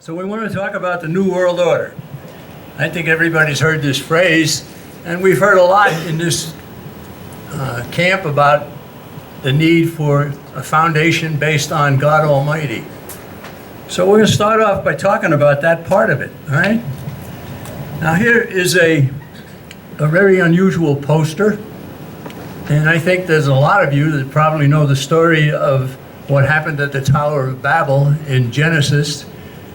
So we want to talk about the New World Order. I think everybody's heard this phrase, and we've heard a lot in this camp about the need for a foundation based on God Almighty. So we're going to start off by talking about that part of it, all right? Now here is a very unusual poster, and I think there's a lot of you that probably know the story of what happened at the Tower of Babel in Genesis,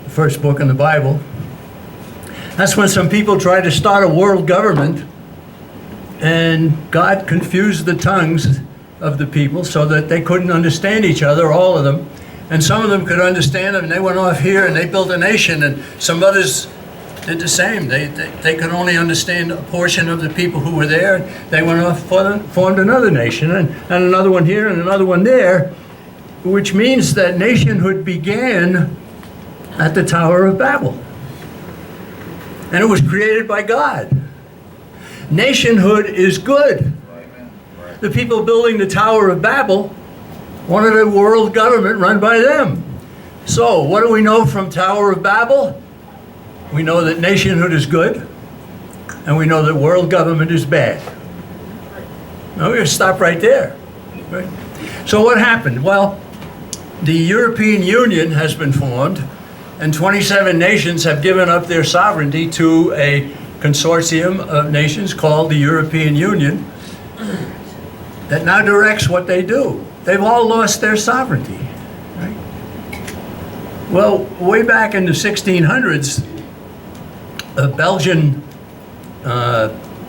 the first book in the Bible. That's when some people tried to start a world government, and God confused the tongues of the people so that they couldn't understand each other, all of them. And some of them could understand them, and they went off here and they built a nation, and some others did the same. They could only understand a portion of the people who were there. They went off, formed another nation, and another one here and another one there, which means that nationhood began at the Tower of Babel. And it was created by God. Nationhood is good. The people building the Tower of Babel wanted a world government run by them. So, what do we know from Tower of Babel? We know that nationhood is good, and we know that world government is bad. Now, we're going to stop right there. Right? So what happened? Well, the European Union has been formed, and 27 nations have given up their sovereignty to a consortium of nations called the European Union that now directs what they do. They've all lost their sovereignty. Right? Well, way back in the 1600s, a Belgian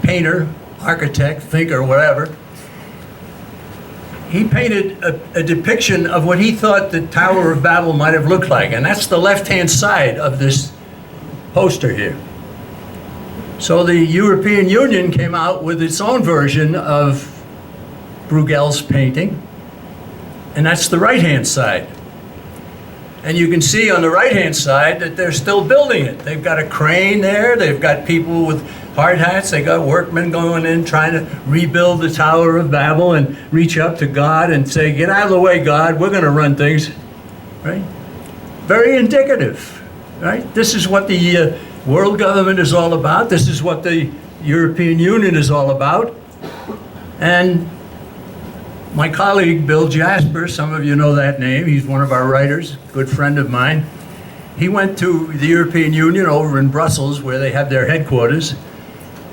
painter, architect, thinker, whatever, he painted a depiction of what he thought the Tower of Babel might have looked like, and that's the left-hand side of this poster here. So the European Union came out with its own version of Bruegel's painting, and that's the right-hand side. And you can see on the right-hand side that they're still building it. They've got a crane there, they've got people with hard hats, they got workmen going in trying to rebuild the Tower of Babel and reach up to God and say, get out of the way, God, we're going to run things, right? Very indicative, right? This is what the world government is all about. This is what the European Union is all about. And my colleague, Bill Jasper, some of you know that name, he's one of our writers, good friend of mine. He went to the European Union over in Brussels where they have their headquarters,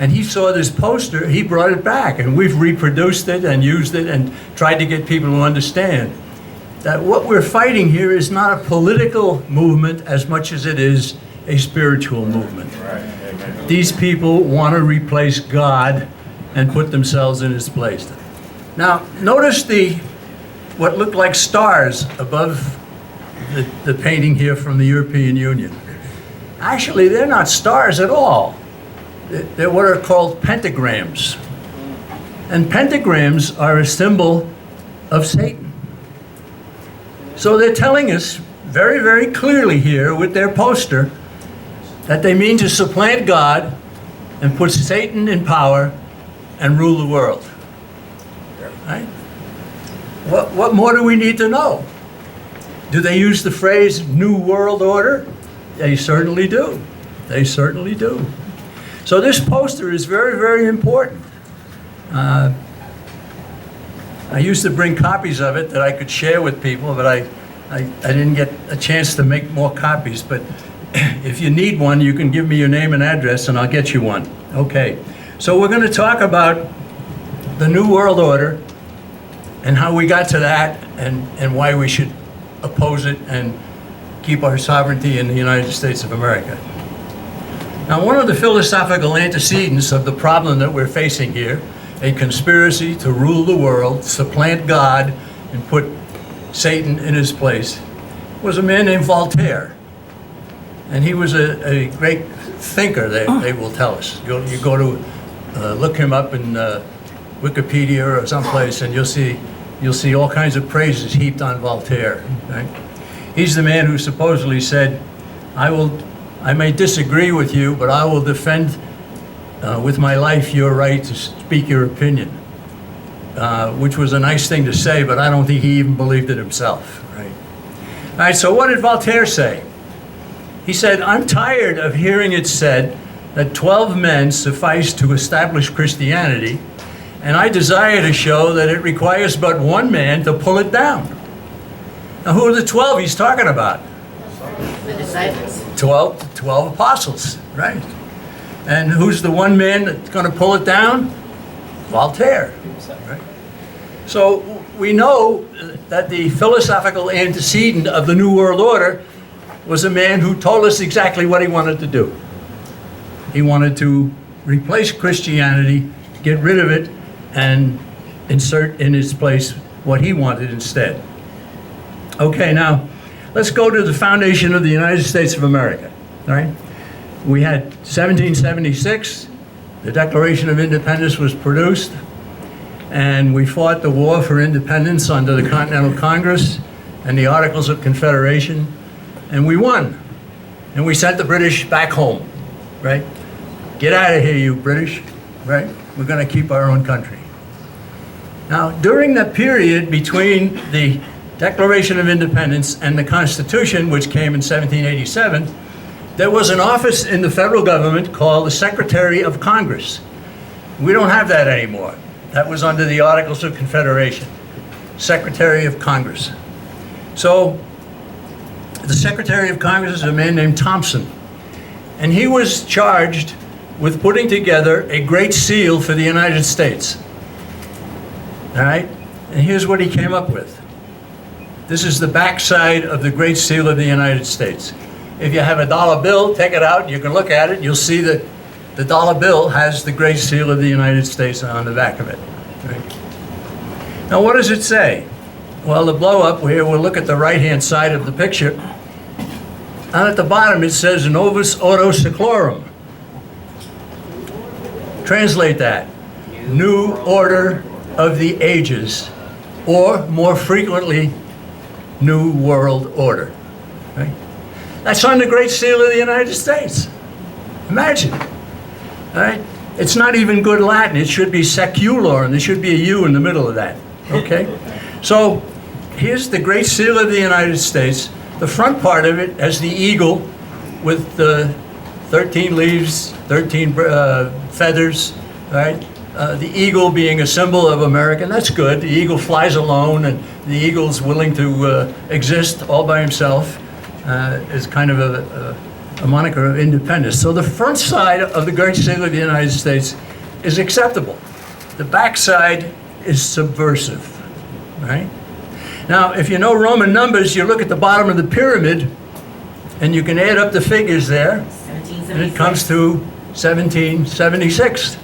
and he saw this poster, he brought it back, and we've reproduced it and used it and tried to get people to understand that what we're fighting here is not a political movement as much as it is a spiritual movement. Right. These people want to replace God and put themselves in his place. Now, notice what looked like stars above the painting here from the European Union. Actually, they're not stars at all. They're what are called pentagrams. And pentagrams are a symbol of Satan. So they're telling us very, very clearly here with their poster that they mean to supplant God and put Satan in power and rule the world. Right? What more do we need to know? Do they use the phrase New World Order? They certainly do. They certainly do. So this poster is very, very important. I used to bring copies of it that I could share with people, but I didn't get a chance to make more copies. But if you need one, you can give me your name and address and I'll get you one. Okay. So we're going to talk about the New World Order and how we got to that and why we should oppose it and keep our sovereignty in the United States of America. Now, one of the philosophical antecedents of the problem that we're facing here, a conspiracy to rule the world, supplant God, and put Satan in his place, was a man named Voltaire. And he was a great thinker, they will tell us. You go to look him up in Wikipedia or someplace, and you'll see all kinds of praises heaped on Voltaire. Right? He's the man who supposedly said, I may disagree with you, but I will defend with my life your right to speak your opinion, which was a nice thing to say, but I don't think he even believed it himself. Right? All right, so what did Voltaire say? He said, I'm tired of hearing it said that 12 men suffice to establish Christianity, and I desire to show that it requires but one man to pull it down. Now, who are the 12 he's talking about? The disciples. 12 apostles, right? And who's the one man that's going to pull it down? Voltaire, right? So we know that the philosophical antecedent of the New World Order was a man who told us exactly what he wanted to do. He wanted to replace Christianity, get rid of it, and insert in its place what he wanted instead. Okay, now, let's go to the foundation of the United States of America, all right? We had 1776, the Declaration of Independence was produced, and we fought the war for independence under the Continental Congress and the Articles of Confederation, and we won. And we sent the British back home, right? Get out of here, you British, right? We're going to keep our own country. Now, during that period between the Declaration of Independence and the Constitution, which came in 1787, there was an office in the federal government called the Secretary of Congress. We don't have that anymore. That was under the Articles of Confederation, Secretary of Congress. So the Secretary of Congress is a man named Thompson, and he was charged with putting together a great seal for the United States. All right? And here's what he came up with. This is the backside of the Great Seal of the United States. If you have a dollar bill, take it out, you can look at it, you'll see that the dollar bill has the Great Seal of the United States on the back of it. Right? Now, what does it say? Well, the blow-up here, we'll look at the right-hand side of the picture. And at the bottom, it says Novus Ordo Seclorum. Translate that. New Order of the Ages, or more frequently, New World Order. Right? That's on the Great Seal of the United States. Imagine. All right? It's not even good Latin. It should be secular, and there should be a U in the middle of that. Okay? So here's the Great Seal of the United States. The front part of it has the eagle with the 13 leaves, 13 feathers, right? The eagle being a symbol of America. That's good. The eagle flies alone, and the eagle's willing to exist all by himself as kind of a moniker of independence. So the front side of the Great Seal of the United States is acceptable. The back side is subversive, right? Now, if you know Roman numbers, you look at the bottom of the pyramid, and you can add up the figures there, and it comes to 1776.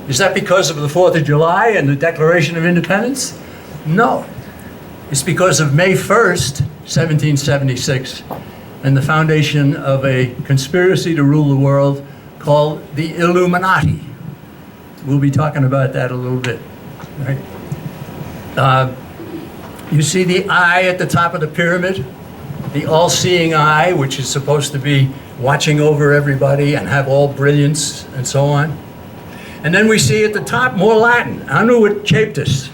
Is that because of the 4th of July and the Declaration of Independence? No. It's because of May 1st, 1776, and the foundation of a conspiracy to rule the world called the Illuminati. We'll be talking about that a little bit, right? You see the eye at the top of the pyramid, the all-seeing eye, which is supposed to be watching over everybody and have all brilliance and so on. And then we see at the top more Latin, Annuit Chaptus.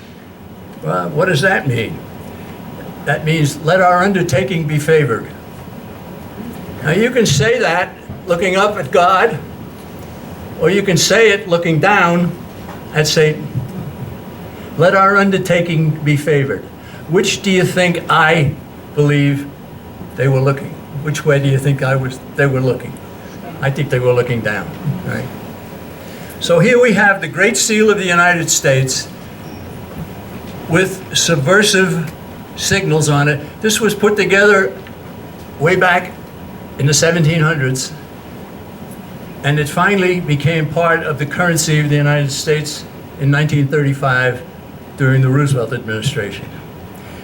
Well, what does that mean? That means, let our undertaking be favored. Now you can say that looking up at God, or you can say it looking down at Satan. Let our undertaking be favored. Which do you think I believe they were looking? Which way do you think they were looking? I think they were looking down, right? So here we have the Great Seal of the United States with subversive signals on it. This was put together way back in the 1700s, and it finally became part of the currency of the United States in 1935 during the Roosevelt administration.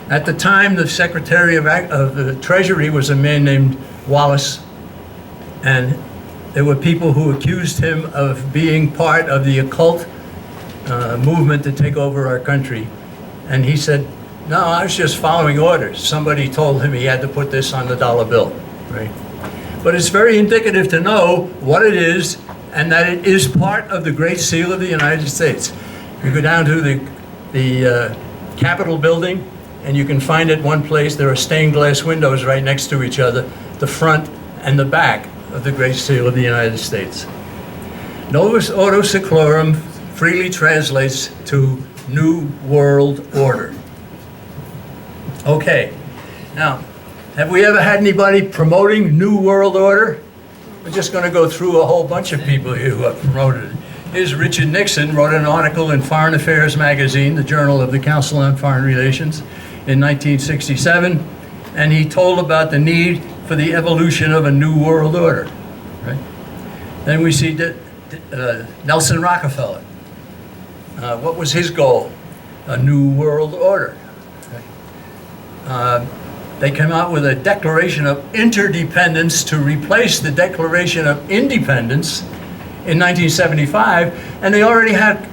At the time, the Secretary of the Treasury was a man named Wallace, and there were people who accused him of being part of the occult movement to take over our country. And he said, no, I was just following orders. Somebody told him he had to put this on the dollar bill, right? But it's very indicative to know what it is and that it is part of the Great Seal of the United States. You go down to the Capitol building, and you can find it one place. There are stained glass windows right next to each other, the front and the back of the Great Seal of the United States. Novus Ordo Seclorum freely translates to New World Order. Okay, now, have we ever had anybody promoting New World Order? We're just going to go through a whole bunch of people here who have promoted it. Here's Richard Nixon, wrote an article in Foreign Affairs magazine, the Journal of the Council on Foreign Relations, in 1967, and he told about the need for the evolution of a new world order. Right? Then we see Nelson Rockefeller. What was his goal? A new world order. They came out with a Declaration of Interdependence to replace the Declaration of Independence in 1975, and they already had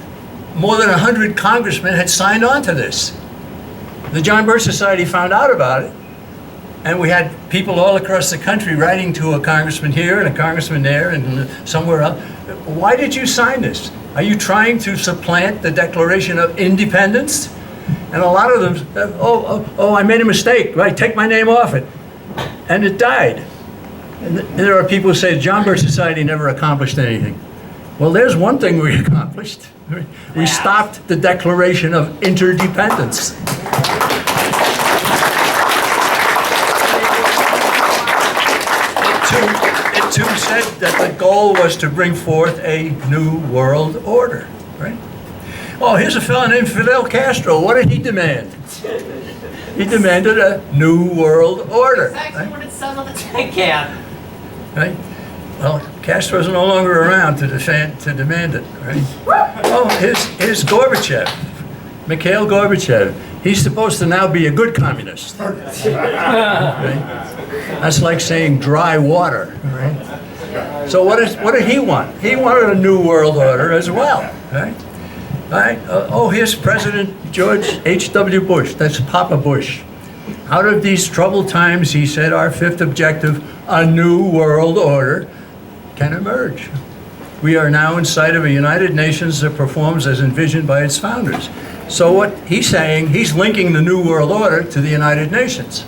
more than 100 congressmen had signed on to this. The John Birch Society found out about it, and we had people all across the country writing to a congressman here and a congressman there and somewhere else. Why did you sign this? Are you trying to supplant the Declaration of Independence? And a lot of them, I made a mistake, right? Take my name off it. And it died. And there are people who say John Birch Society never accomplished anything. Well, there's one thing we accomplished. We stopped the Declaration of Interdependence. It too said that the goal was to bring forth a new world order, right? Oh, here's a fellow named Fidel Castro. What did he demand? He demanded a new world order. That's actually what it says on the tank can. Right? Well, Castro's no longer around to demand it, right? Oh, here's Gorbachev, Mikhail Gorbachev. He's supposed to now be a good communist. Right? That's like saying dry water, right? So what did he want? He wanted a new world order as well, right? Right? Here's President George H.W. Bush. That's Papa Bush. Out of these troubled times, he said, our fifth objective, a new world order, can emerge. We are now in sight of a United Nations that performs as envisioned by its founders. So what he's saying, he's linking the new world order to the United Nations,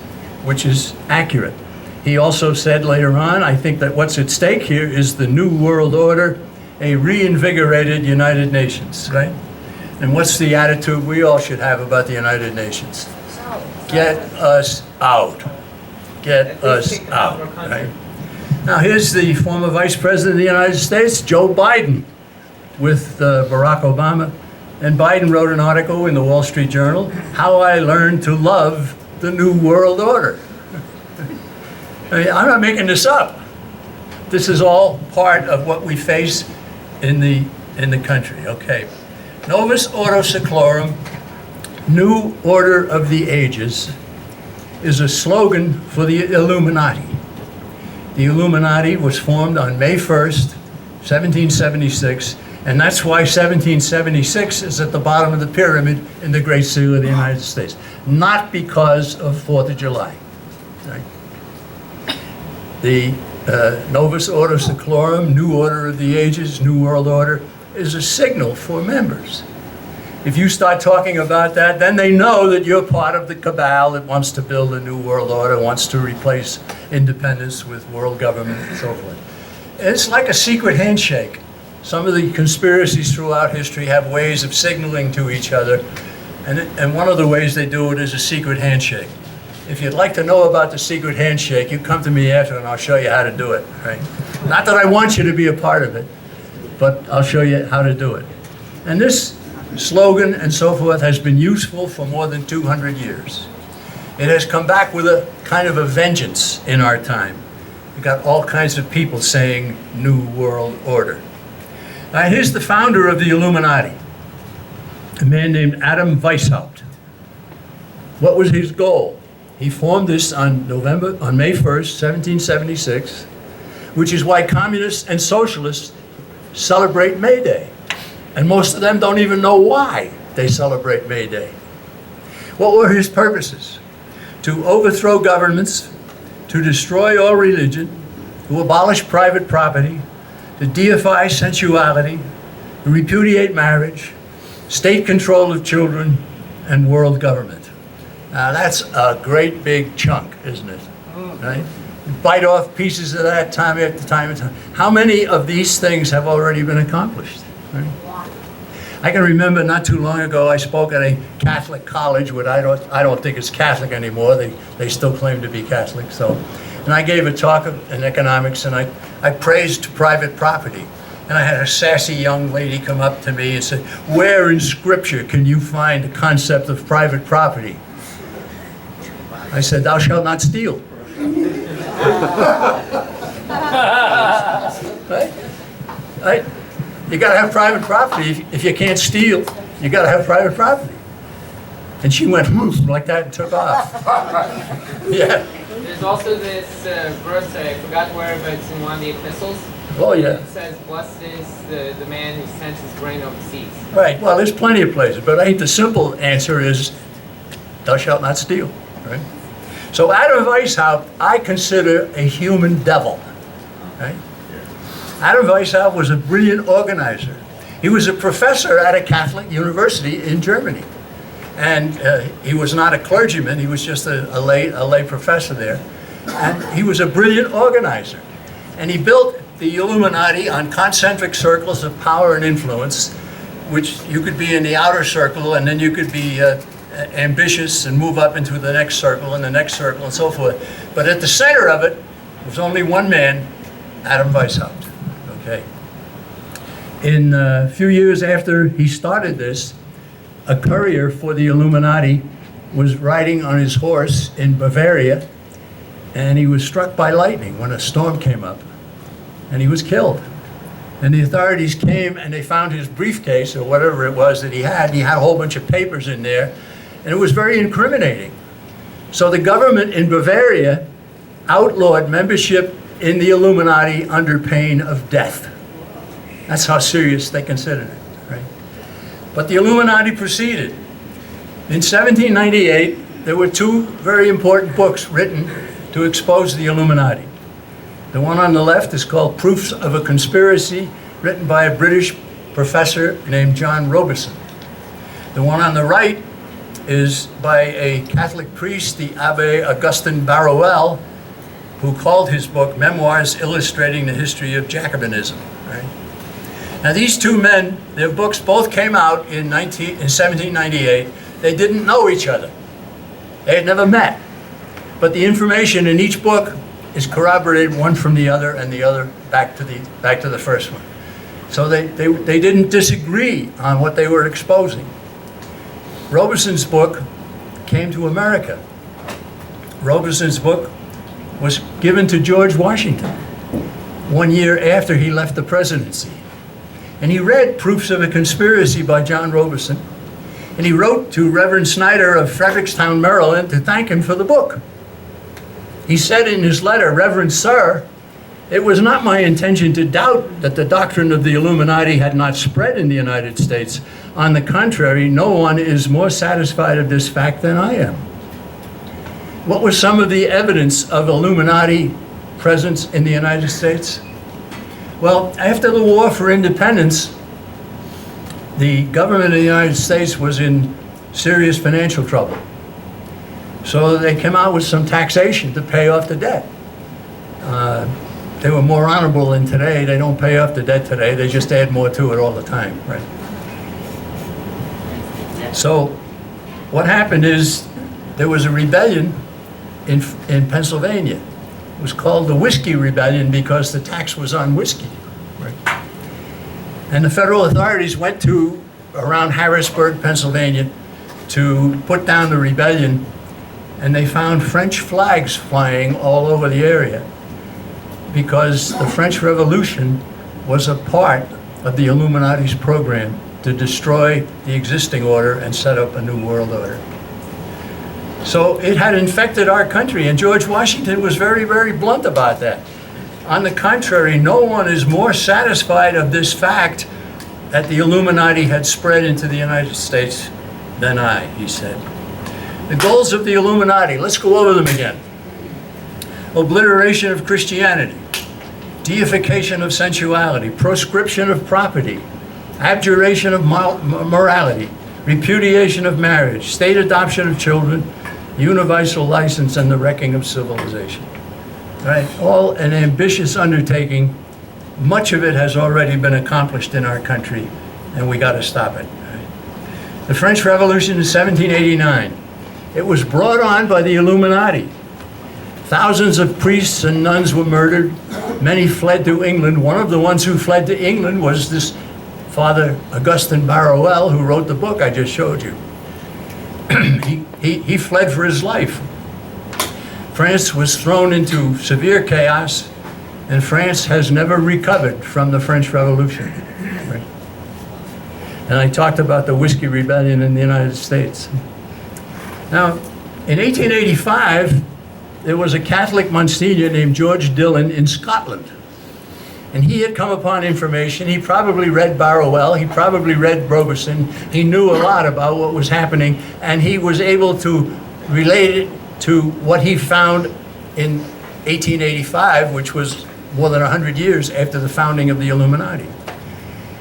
which is accurate. He also said later on, I think that what's at stake here is the new world order, a reinvigorated United Nations, right? And what's the attitude we all should have about the United Nations? Get us out. Get us out, right? Now here's the former Vice President of the United States, Joe Biden, with Barack Obama. And Biden wrote an article in the Wall Street Journal, How I Learned to Love the New World Order. I mean, I'm not making this up. This is all part of what we face in the country, okay? Novus Ordo Seclorum, New Order of the Ages, is a slogan for the Illuminati. The Illuminati was formed on May 1st, 1776, and that's why 1776 is at the bottom of the pyramid in the Great Seal of the United States. Not because of 4th of July. Right? The Novus Ordo Seclorum, New Order of the Ages, New World Order, is a signal for members. If you start talking about that, then they know that you're part of the cabal that wants to build a new world order, wants to replace independence with world government and so forth. It's like a secret handshake. Some of the conspiracies throughout history have ways of signaling to each other, and one of the ways they do it is a secret handshake. If you'd like to know about the secret handshake, you come to me after and I'll show you how to do it, right? Not that I want you to be a part of it, but I'll show you how to do it. And this slogan and so forth has been useful for more than 200 years. It has come back with a kind of a vengeance in our time. We've got all kinds of people saying New World Order. Now here's the founder of the Illuminati, a man named Adam Weishaupt. What was his goal? He formed this on May 1st, 1776, which is why communists and socialists celebrate May Day. And most of them don't even know why they celebrate May Day. What were his purposes? To overthrow governments, to destroy all religion, to abolish private property, to deify sensuality, to repudiate marriage, state control of children, and world government. Now that's a great big chunk, isn't it? Right? bite off pieces of that time after time and time. How many of these things have already been accomplished? Right? I can remember not too long ago, I spoke at a Catholic college, which I don't think it's Catholic anymore. They still claim to be Catholic. So, and I gave a talk in economics, and I praised private property. And I had a sassy young lady come up to me and said, "Where in Scripture can you find the concept of private property?" I said, "Thou shalt not steal." Right? Right? You got to have private property. If you can't steal, you got to have private property. And she went like that and took off. Yeah. There's also this verse, I forgot where, but it's in one of the epistles. Oh, yeah. It says, "Blessed is the man who sends his grain overseas." Right. Well, there's plenty of places, but I think the simple answer is, "Thou shalt not steal." Right? So Adam Weishaupt, I consider a human devil. Right? Adam Weishaupt was a brilliant organizer. He was a professor at a Catholic university in Germany. And he was not a clergyman, he was just a lay professor there. And he was a brilliant organizer. And he built the Illuminati on concentric circles of power and influence, which you could be in the outer circle, and then you could be ambitious and move up into the next circle and the next circle and so forth. But at the center of it was only one man, Adam Weishaupt. Okay. In a few years after he started this, a courier for the Illuminati was riding on his horse in Bavaria, and he was struck by lightning when a storm came up, and he was killed. And the authorities came and they found his briefcase or whatever it was that he had. He had a whole bunch of papers in there, and it was very incriminating. So the government in Bavaria outlawed membership in the Illuminati under pain of death. That's how serious they considered it, right? But the Illuminati proceeded. In 1798, there were two very important books written to expose the Illuminati. The one on the left is called Proofs of a Conspiracy, written by a British professor named John Robeson. The one on the right is by a Catholic priest, the Abbe Augustin Barruel, who called his book Memoirs Illustrating the History of Jacobinism. Right? Now these two men, their books both came out in 1798. They didn't know each other. They had never met. But the information in each book is corroborated one from the other and the other back to the first one. So they didn't disagree on what they were exposing. Robeson's book came to America. Robeson's book was given to George Washington 1 year after he left the presidency. And he read Proofs of a Conspiracy by John Robeson, and he wrote to Reverend Snyder of Frederickstown, Maryland, to thank him for the book. He said in his letter, "Reverend Sir, it was not my intention to doubt that the doctrine of the Illuminati had not spread in the United States. On the contrary, no one is more satisfied of this fact than I am." What was some of the evidence of Illuminati presence in the United States? Well, after the War for Independence, the government of the United States was in serious financial trouble. So they came out with some taxation to pay off the debt. They were more honorable than today. They don't pay off the debt today. They just add more to it all the time, right? So what happened is there was a rebellion in Pennsylvania. It was called the Whiskey Rebellion because the tax was on whiskey. Right? And the federal authorities went to around Harrisburg, Pennsylvania, to put down the rebellion, and they found French flags flying all over the area because the French Revolution was a part of the Illuminati's program to destroy the existing order and set up a new world order. So it had infected our country, and George Washington was very, very blunt about that. On the contrary, no one is more satisfied of this fact that the Illuminati had spread into the United States than I, he said. The goals of the Illuminati, let's go over them again. Obliteration of Christianity, deification of sensuality, proscription of property, abjuration of morality, repudiation of marriage, state adoption of children, universal license, and the wrecking of civilization. right? All an ambitious undertaking. Much of it has already been accomplished in our country, and we got to stop it. Right? The French Revolution in 1789. It was brought on by the Illuminati. Thousands of priests and nuns were murdered. Many fled to England. One of the ones who fled to England was this Father Augustine Barruel, who wrote the book I just showed you. He fled for his life. France was thrown into severe chaos, and France has never recovered from the French Revolution. Right? And I talked about the Whiskey Rebellion in the United States. Now, in 1885, there was a Catholic Monsignor named George Dillon in Scotland. And he had come upon information. He probably read Barruel. He probably read Robeson. He knew a lot about what was happening, and he was able to relate it to what he found in 1885, which was more than 100 years after the founding of the Illuminati.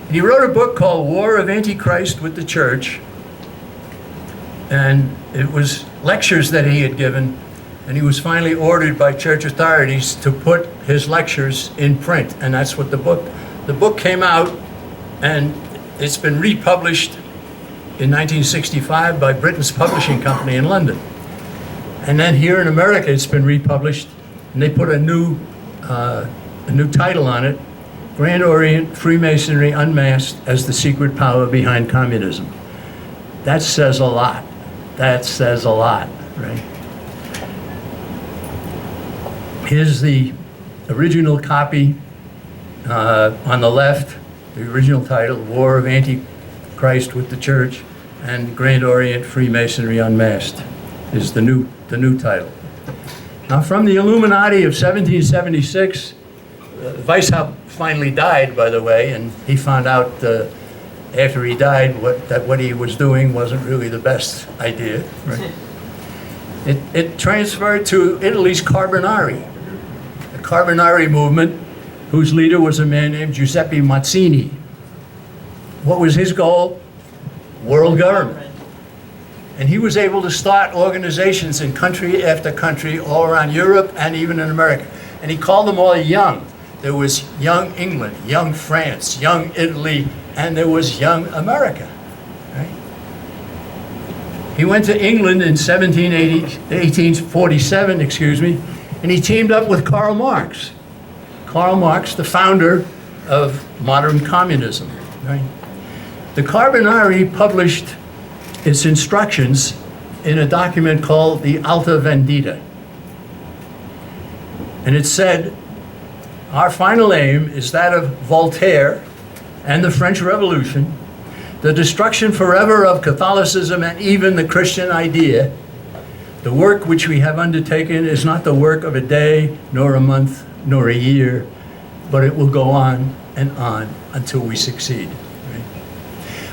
And he wrote a book called War of Antichrist with the Church, and it was lectures that he had given, and he was finally ordered by church authorities to put his lectures in print, and that's what the book came out, and it's been republished in 1965 by Britain's publishing company in London. And then here in America, it's been republished, and they put a new title on it, Grand Orient Freemasonry Unmasked as the Secret Power Behind Communism. That says a lot. That says a lot, right? Here's the original copy on the left, the original title, War of Antichrist with the Church, and Grand Orient Freemasonry Unmasked is the new title. Now, from the Illuminati of 1776, Weishaupt finally died, by the way, and he found out after he died that what he was doing wasn't really the best idea. Right? It transferred to Italy's Carbonari, the Carbonari movement, whose leader was a man named Giuseppe Mazzini. What was his goal? World government. And he was able to start organizations in country after country all around Europe and even in America. And he called them all young. There was young England, young France, young Italy, and there was young America. Right? He went to England in 1847, and he teamed up with Karl Marx. Karl Marx, the founder of modern communism. Right? The Carbonari published its instructions in a document called the Alta Vendita. And it said, our final aim is that of Voltaire and the French Revolution, the destruction forever of Catholicism and even the Christian idea. The work which we have undertaken is not the work of a day, nor a month, nor a year, but it will go on and on until we succeed.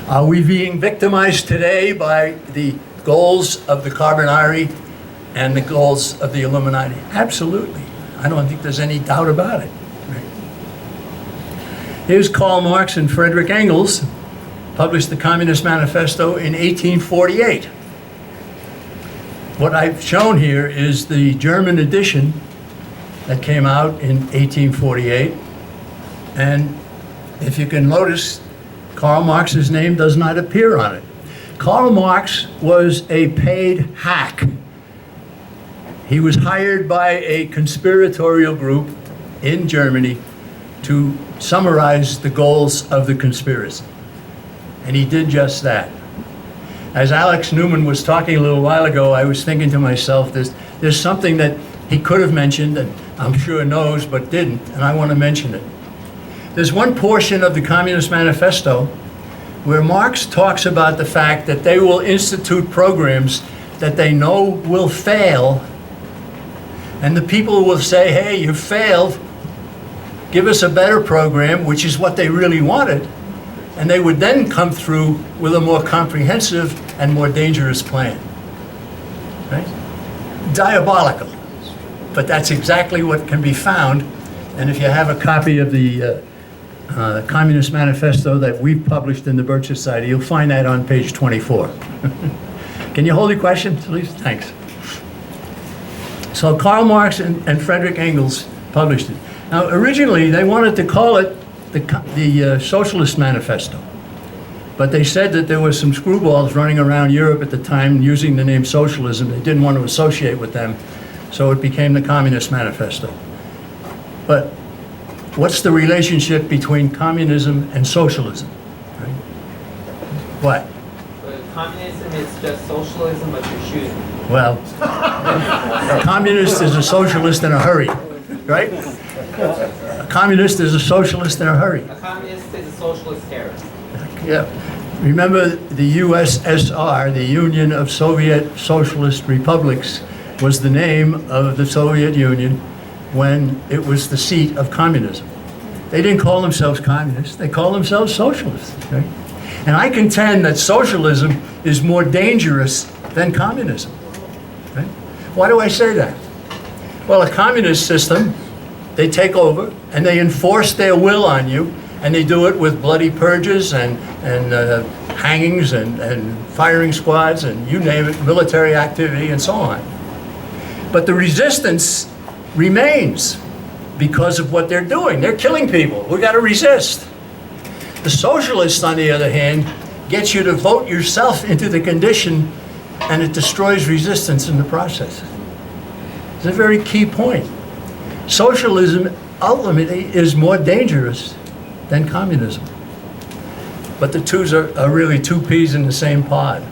Are we being victimized today by the goals of the Carbonari and the goals of the Illuminati? Absolutely. I don't think there's any doubt about it. Right? Here's Karl Marx and Friedrich Engels, published the Communist Manifesto in 1848. What I've shown here is the German edition that came out in 1848. And if you can notice, Karl Marx's name does not appear on it. Karl Marx was a paid hack. He was hired by a conspiratorial group in Germany to summarize the goals of the conspiracy. And he did just that. As Alex Newman was talking a little while ago, I was thinking to myself, there's something that he could have mentioned that I'm sure knows but didn't, and I want to mention it. There's one portion of the Communist Manifesto where Marx talks about the fact that they will institute programs that they know will fail, and the people will say, hey, you failed, give us a better program, which is what they really wanted, and they would then come through with a more comprehensive and more dangerous plan. Right? Diabolical, but that's exactly what can be found, and if you have a copy of the Communist Manifesto that we've published in the Birch Society, you'll find that on page 24. Can you hold your question, please? Thanks. So Karl Marx and Friedrich Engels published it. Now, originally, they wanted to call it the Socialist Manifesto. But they said that there were some screwballs running around Europe at the time using the name socialism. They didn't want to associate with them, so it became the Communist Manifesto. But what's the relationship between communism and socialism? Right? What? Communism is just socialism, but you're shooting. Well, a communist is a socialist in a hurry, right? A communist is a socialist in a hurry. A communist is a socialist terrorist. Yeah. Remember the USSR, the Union of Soviet Socialist Republics, was the name of the Soviet Union when it was the seat of communism. They didn't call themselves communists, they called themselves socialists. Right? And I contend that socialism is more dangerous than communism. Right? Why do I say that? Well, a communist system, they take over and they enforce their will on you, and they do it with bloody purges and hangings and firing squads and you name it, military activity and so on. But the resistance remains because of what they're doing. They're killing people. We've got to resist. The socialists, on the other hand, get you to vote yourself into the condition, and it destroys resistance in the process. It's a very key point. Socialism ultimately is more dangerous than communism. But the two are really two peas in the same pod.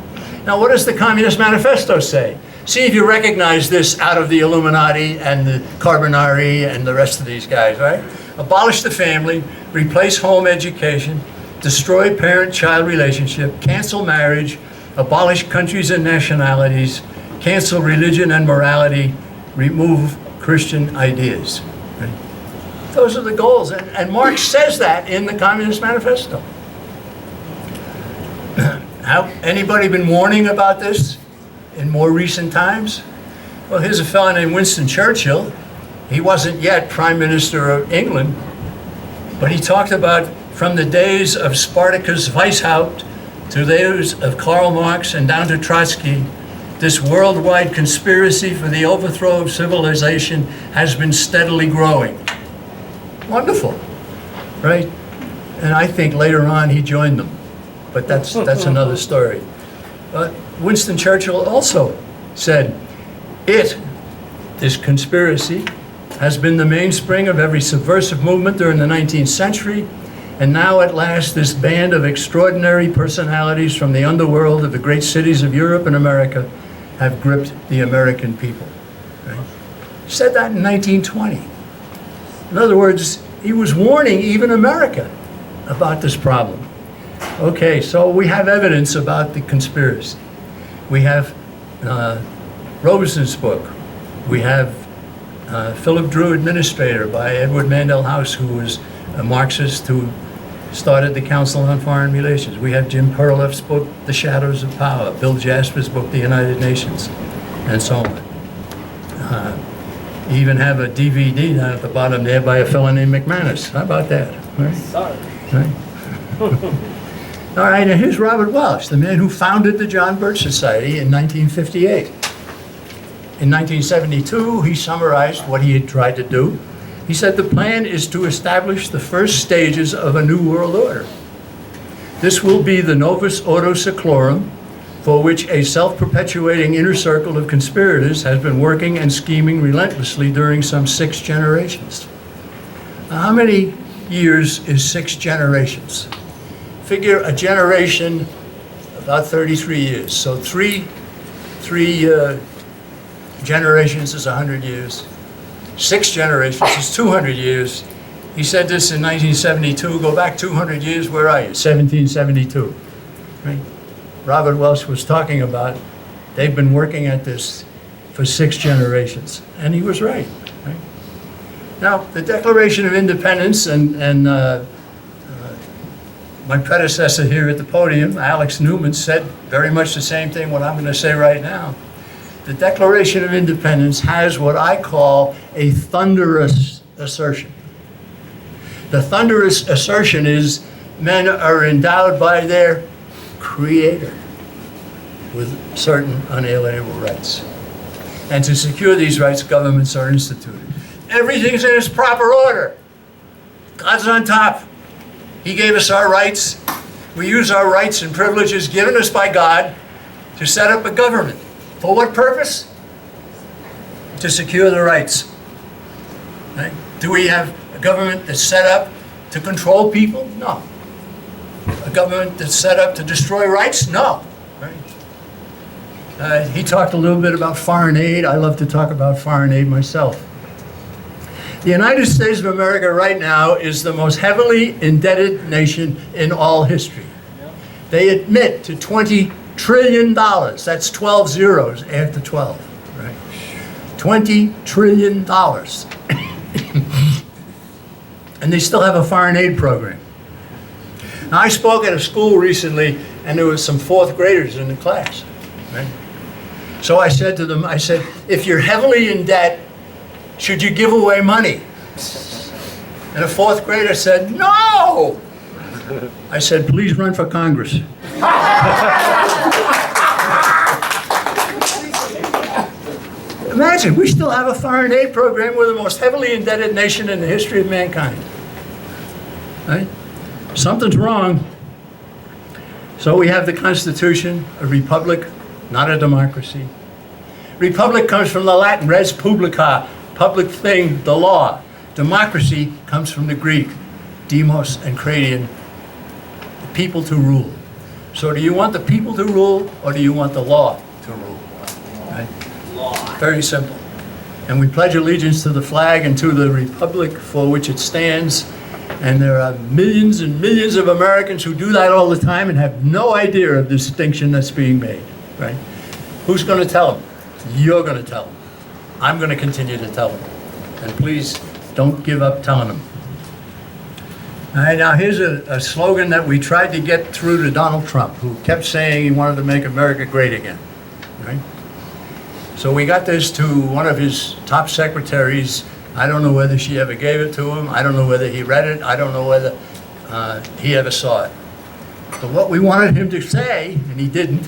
Now, what does the Communist Manifesto say? See if you recognize this out of the Illuminati and the Carbonari and the rest of these guys, right? Abolish the family, replace home education, destroy parent-child relationship, cancel marriage, abolish countries and nationalities, cancel religion and morality, remove Christian ideas. Right? Those are the goals, and Marx says that in the Communist Manifesto. Anybody been warning about this in more recent times? Well, here's a fellow named Winston Churchill. He wasn't yet Prime Minister of England, but he talked about from the days of Spartacus Weishaupt to those of Karl Marx and down to Trotsky, this worldwide conspiracy for the overthrow of civilization has been steadily growing. Wonderful, right? And I think later on he joined them, but that's another story. But Winston Churchill also said, this conspiracy, has been the mainspring of every subversive movement during the 19th century, and now at last this band of extraordinary personalities from the underworld of the great cities of Europe and America have gripped the American people. Right? He said that in 1920. In other words, he was warning even America about this problem. Okay, so we have evidence about the conspiracy. We have Robeson's book. We have Philip Drew, Administrator, by Edward Mandell House, who was a Marxist who started the Council on Foreign Relations. We have Jim Perloff's book, The Shadows of Power, Bill Jasper's book, The United Nations, and so on. You even have a DVD down at the bottom there by a fellow named McManus. How about that? Right? Sorry. Right? All right, and here's Robert Welch, the man who founded the John Birch Society in 1958. In 1972, he summarized what he had tried to do. He said the plan is to establish the first stages of a new world order. This will be the Novus Ordo Seclorum, for which a self-perpetuating inner circle of conspirators has been working and scheming relentlessly during some 6 generations. Now, how many years is 6 generations? Figure a generation, about 33 years. So three generations is 100 years. 6 generations is 200 years. He said this in 1972. Go back 200 years, where are you? 1772. Right? Robert Welch was talking about, they've been working at this for 6 generations. And he was right. Right? Now, the Declaration of Independence, and my predecessor here at the podium, Alex Newman, said very much the same thing what I'm going to say right now. The Declaration of Independence has what I call a thunderous assertion. The thunderous assertion is men are endowed by their Creator with certain unalienable rights. And to secure these rights, governments are instituted. Everything's in its proper order. God's on top. He gave us our rights. We use our rights and privileges given us by God to set up a government. For what purpose? To secure the rights. Right? Do we have a government that's set up to control people? No. A government that's set up to destroy rights? No. Right? He talked a little bit about foreign aid. I love to talk about foreign aid myself. The United States of America right now is the most heavily indebted nation in all history. They admit to $20 trillion. That's 12 zeros after 12. Right? $20 trillion. And they still have a foreign aid program. Now, I spoke at a school recently, and there was some fourth graders in the class. Right? So I said to them, I said, if you're heavily in debt, should you give away money? And a fourth grader said, no! I said, please run for Congress. Imagine, we still have a foreign aid program. We're the most heavily indebted nation in the history of mankind. Right? Something's wrong. So we have the Constitution, a republic, not a democracy. Republic comes from the Latin res publica, public thing, the law. Democracy comes from the Greek, demos and kratian, the people to rule. So do you want the people to rule, or do you want the law to rule? Right? Law. Very simple. And we pledge allegiance to the flag and to the republic for which it stands. And there are millions and millions of Americans who do that all the time and have no idea of the distinction that's being made. Right? Who's going to tell them? You're going to tell them. I'm going to continue to tell them. And please don't give up telling them. All right, now here's a slogan that we tried to get through to Donald Trump, who kept saying he wanted to make America great again. Right? So we got this to one of his top secretaries. I don't know whether she ever gave it to him. I don't know whether he read it. I don't know whether he ever saw it. But what we wanted him to say, and he didn't,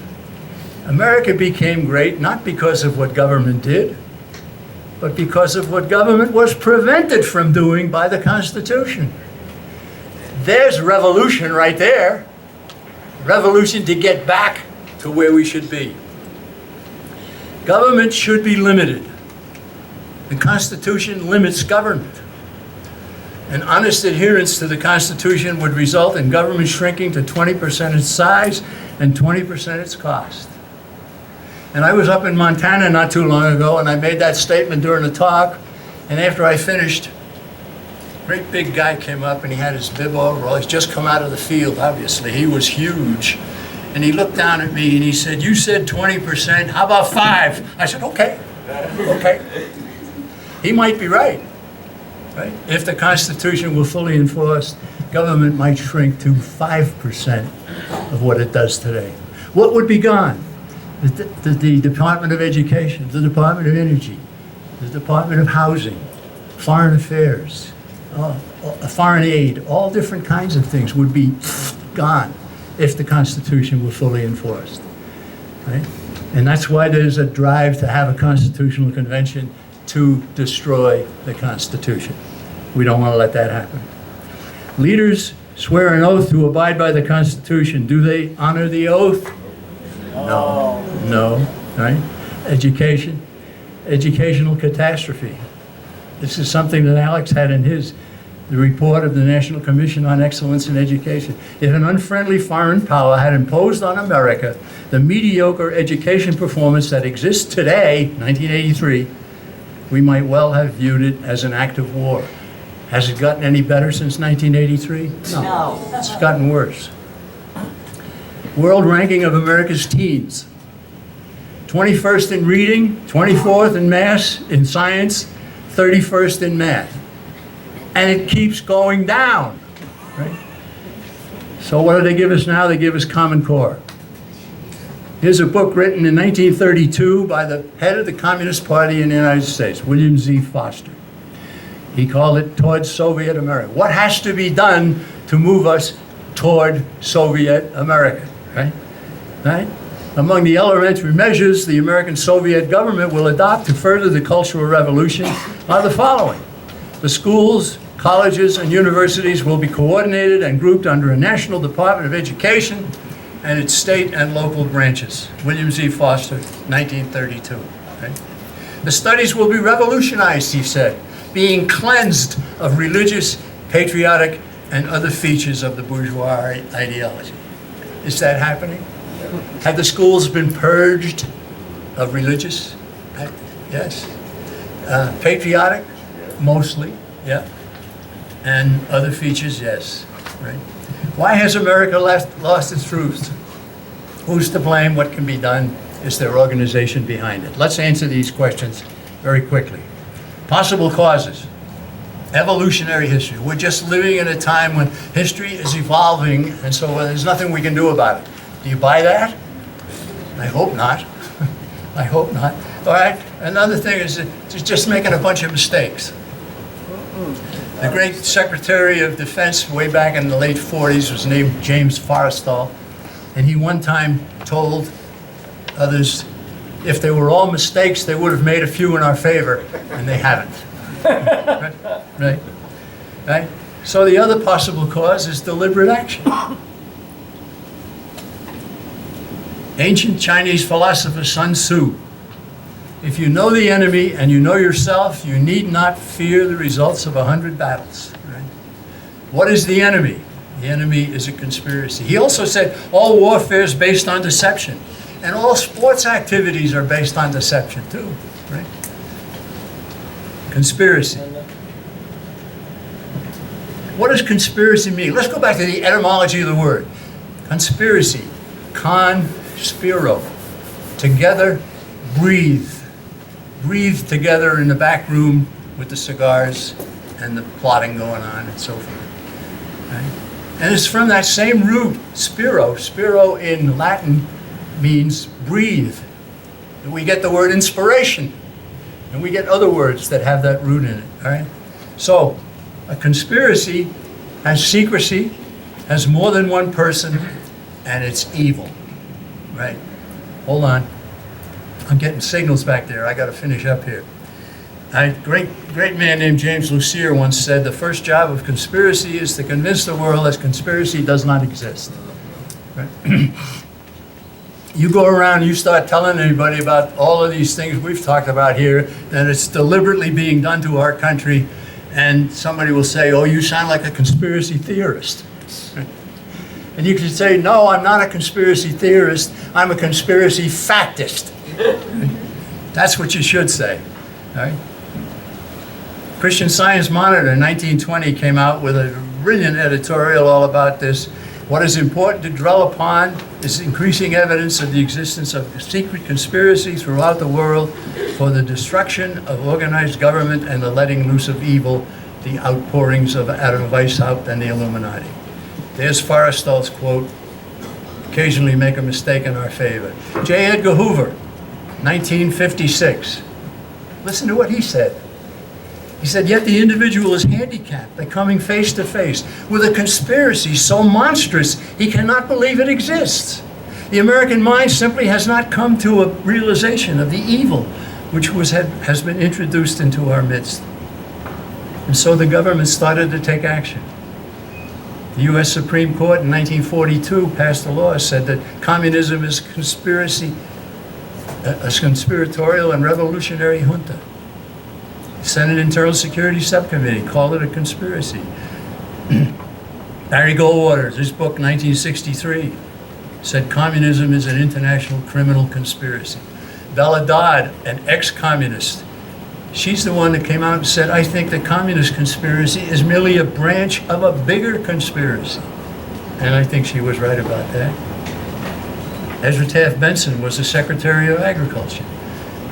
America became great not because of what government did, but because of what government was prevented from doing by the Constitution. There's revolution right there. Revolution to get back to where we should be. Government should be limited. The Constitution limits government. An honest adherence to the Constitution would result in government shrinking to 20% its size and 20% its cost. And I was up in Montana not too long ago, and I made that statement during the talk, and after I finished, a great big guy came up, and he had his bib overall. He's just come out of the field, obviously. He was huge. And he looked down at me, and he said, you said 20%, how about 5? I said, okay, okay. He might be right. Right? If the Constitution were fully enforced, government might shrink to 5% of what it does today. What would be gone? The Department of Education, the Department of Energy, the Department of Housing, Foreign Affairs, foreign aid, all different kinds of things would be gone if the Constitution were fully enforced. Right? And that's why there's a drive to have a constitutional convention to destroy the Constitution. We don't want to let that happen. Leaders swear an oath to abide by the Constitution. Do they honor the oath? No. No. Right? Education. Educational catastrophe. This is something that Alex had in the report of the National Commission on Excellence in Education. If an unfriendly foreign power had imposed on America the mediocre education performance that exists today, 1983, we might well have viewed it as an act of war. Has it gotten any better since 1983? No. It's gotten worse. World ranking of America's teens. 21st in reading, 24th in math, in science, 31st in math. And it keeps going down. Right? So what do they give us now? They give us Common Core. Here's a book written in 1932 by the head of the Communist Party in the United States, William Z. Foster. He called it Towards Soviet America. What has to be done to move us toward Soviet America, right? Right? Among the elementary measures the American Soviet government will adopt to further the Cultural Revolution are the following. The schools, colleges, and universities will be coordinated and grouped under a National Department of Education and its state and local branches. William Z. Foster, 1932. Okay? The studies will be revolutionized, he said, being cleansed of religious, patriotic, and other features of the bourgeois ideology. Is that happening? Have the schools been purged of religious? Yes. Patriotic? Mostly, yeah. And other features, yes. Right. Why has America lost its roots? Who's to blame? What can be done? Is there organization behind it? Let's answer these questions very quickly. Possible causes. Evolutionary history. We're just living in a time when history is evolving, and so there's nothing we can do about it. Do you buy that? I hope not. I hope not. All right. Another thing is just making a bunch of mistakes. The great Secretary of Defense way back in the late 40s was named James Forrestal, and he one time told others, if they were all mistakes, they would have made a few in our favor, and they haven't. Right? Right? So the other possible cause is deliberate action. Ancient Chinese philosopher Sun Tzu, if you know the enemy and you know yourself, you need not fear the results of 100 battles. Right? What is the enemy? The enemy is a conspiracy. He also said all warfare is based on deception, and all sports activities are based on deception too. Right? Conspiracy. What does conspiracy mean? Let's go back to the etymology of the word. Conspiracy. Conspiro. Together, breathe. Breathe together in the back room with the cigars and the plotting going on and so forth. Right? And it's from that same root, spiro. Spiro in Latin means breathe. And we get the word inspiration. And we get other words that have that root in it. All right? So, a conspiracy has secrecy, has more than one person, and it's evil. Right? Hold on. I'm getting signals back there. I got to finish up here. A great man named James Lucier once said, the first job of conspiracy is to convince the world that conspiracy does not exist. Right? You go around and you start telling anybody about all of these things we've talked about here, that it's deliberately being done to our country, and somebody will say, oh, you sound like a conspiracy theorist. And you can say, no, I'm not a conspiracy theorist, I'm a conspiracy factist. That's what you should say. All right? Christian Science Monitor in 1920 came out with a brilliant editorial all about this. What is important to dwell upon is increasing evidence of the existence of secret conspiracy throughout the world for the destruction of organized government and the letting loose of evil, the outpourings of Adam Weishaupt and the Illuminati. There's Forrestal's quote, occasionally make a mistake in our favor. J. Edgar Hoover, 1956. Listen to what he said. He said, yet the individual is handicapped by coming face to face with a conspiracy so monstrous he cannot believe it exists. The American mind simply has not come to a realization of the evil which has been introduced into our midst. And so the government started to take action. The U.S. Supreme Court in 1942 passed a law that said that communism is a conspiratorial and revolutionary junta. Senate Internal Security Subcommittee called it a conspiracy. Barry Goldwater, his book 1963, said communism is an international criminal conspiracy. Bella Dodd, an ex-communist, she's the one that came out and said, I think the communist conspiracy is merely a branch of a bigger conspiracy. And I think she was right about that. Ezra Taft Benson was the Secretary of Agriculture.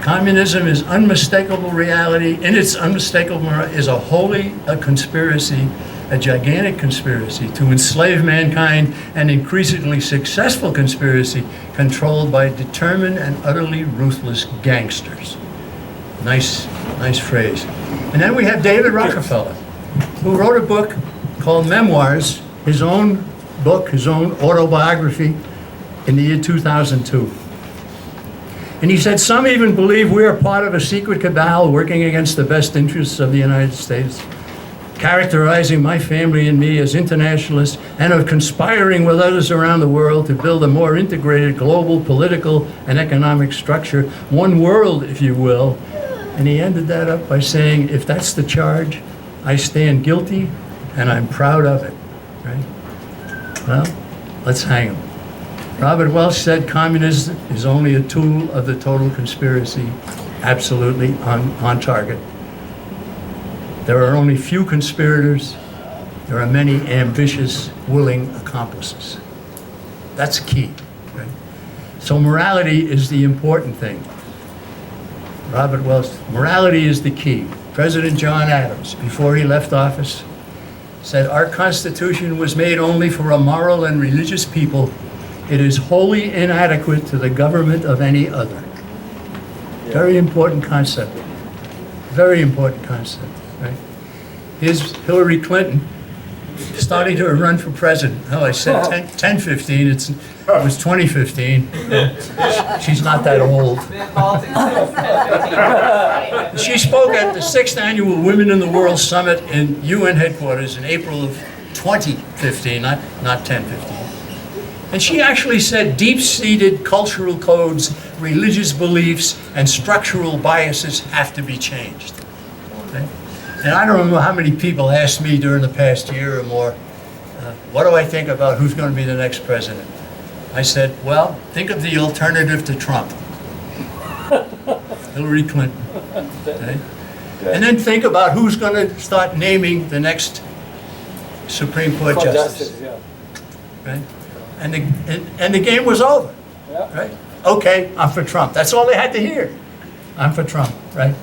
Communism is unmistakable reality. In its unmistakable is a conspiracy, a gigantic conspiracy to enslave mankind, an increasingly successful conspiracy controlled by determined and utterly ruthless gangsters. Nice phrase. And then we have David Rockefeller, who wrote a book called Memoirs, his own book, his own autobiography, in the year 2002. And he said, some even believe we are part of a secret cabal working against the best interests of the United States, characterizing my family and me as internationalists and of conspiring with others around the world to build a more integrated global political and economic structure, one world, if you will. And he ended that up by saying, if that's the charge, I stand guilty and I'm proud of it, right? Well, let's hang him. Robert Welch said communism is only a tool of the total conspiracy, absolutely on target. There are only few conspirators. There are many ambitious, willing accomplices. That's key, right? So morality is the important thing. Robert Welch, morality is the key. President John Adams, before he left office, said, our Constitution was made only for a moral and religious people. It is wholly inadequate to the government of any other. Very important concept. Very important concept, right? Here's Hillary Clinton starting to run for president. Oh, I said 1015, it was 2015. She's not that old. She spoke at the 6th Annual Women in the World Summit in UN headquarters in April of 2015, not 1015. And she actually said deep-seated cultural codes, religious beliefs, and structural biases have to be changed. Okay? And I don't know how many people asked me during the past year or more, what do I think about who's going to be the next president? I said, well, think of the alternative to Trump. Hillary Clinton. Okay? And then think about who's going to start naming the next Supreme Court justice. Right? And the game was over. Right? Okay, I'm for Trump. That's all they had to hear. I'm for Trump, right?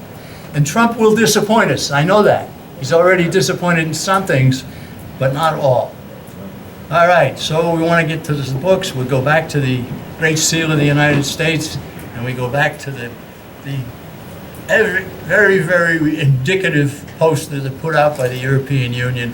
And Trump will disappoint us. I know that. He's already disappointed in some things, but not all. All right, so we want to get to the books. We'll go back to the Great Seal of the United States, and we go back to the very, very indicative poster that put out by the European Union.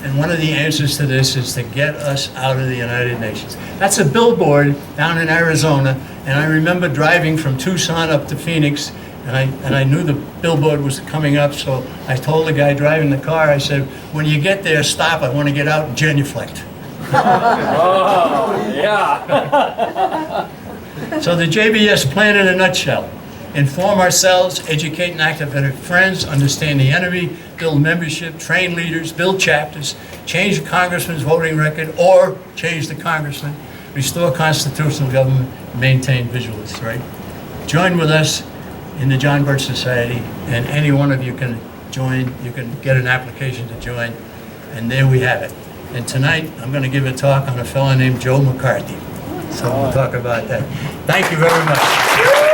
And one of the answers to this is to get us out of the United Nations. That's a billboard down in Arizona, and I remember driving from Tucson up to Phoenix, and I knew the billboard was coming up, so I told the guy driving the car, I said, when you get there, stop, I want to get out and genuflect. Oh, yeah. So the JBS plan in a nutshell. Inform ourselves, educate and activate friends, understand the enemy, build membership, train leaders, build chapters, change the congressman's voting record or change the congressman, restore constitutional government, maintain vigilance, right? Join with us in the John Birch Society, and any one of you can join. You can get an application to join, and there we have it. And tonight, I'm going to give a talk on a fellow named Joe McCarthy. So we'll talk about that. Thank you very much.